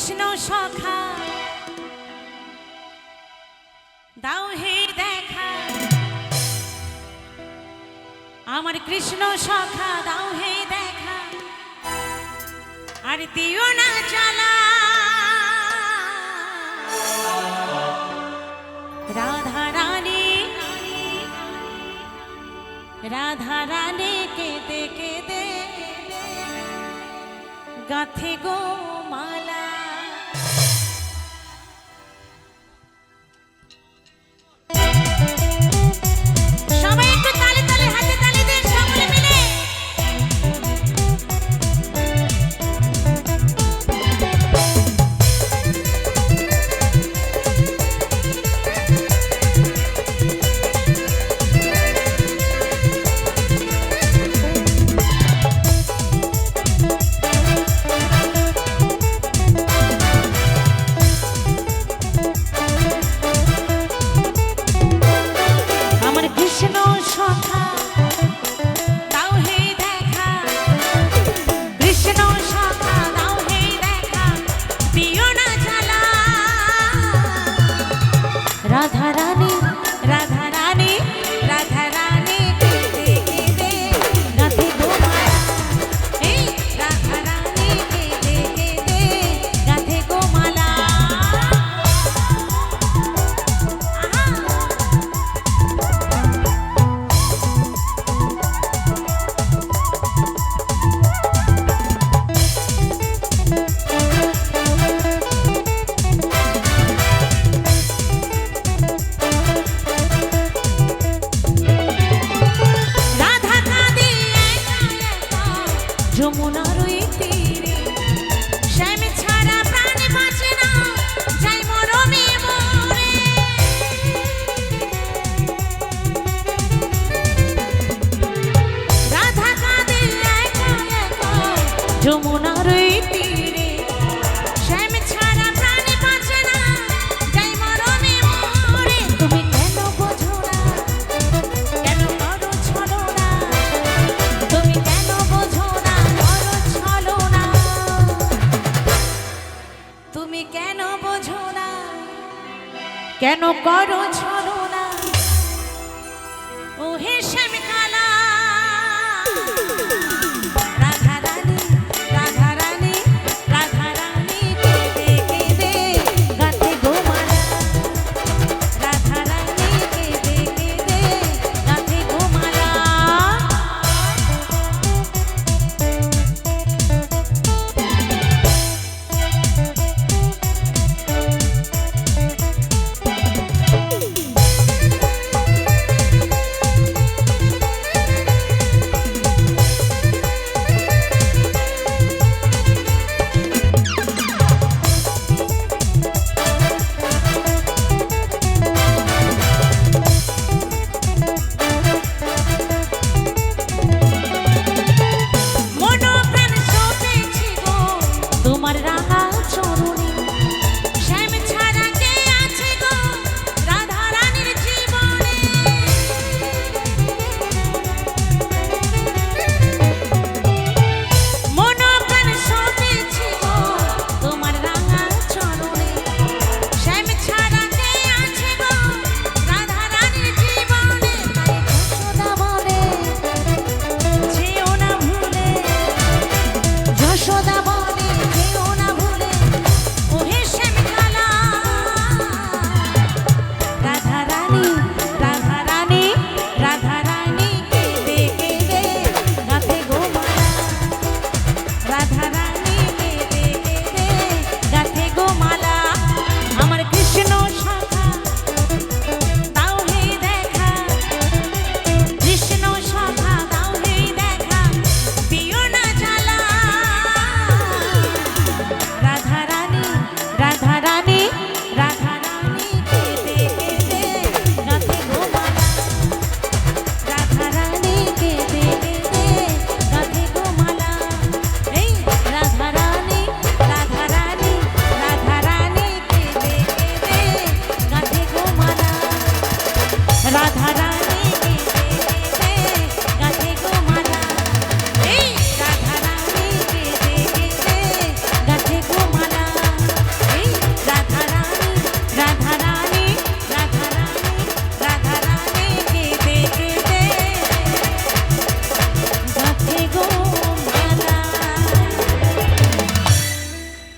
কৃষ্ণ সখা দাও হে দেখা, আমার কৃষ্ণ সখা দাও হে দেখা, আর দিও না জ্বালা। রাধা রানী রাধা রানী কেঁদে কেঁদে গাথে গো মালা। সবাই একটু তালে তালে হাতে তালি দেন সকলে মিলে। রাধা রানী রাধা রানী রাধা রানী কেঁদে কেঁদে গাথে গো মালা। এই রাধা রানী কেঁদে কেঁদে গাথে গো মালা। যমুনার ওই তীরে শ্যাম ছাড়া প্রাণ বাঁচে না, যাই মরমে মরে। রাধা কাঁদে একা একা যমুনার ওই তীরে, শ্যাম ছাড়া প্রাণ বাঁচে না, যাই মরমে মরে। তুমি কেন বোঝো না, কেন করো ছলনা, তুমি কেন বোঝো না, তুমি কেন বোঝো না, কেন করো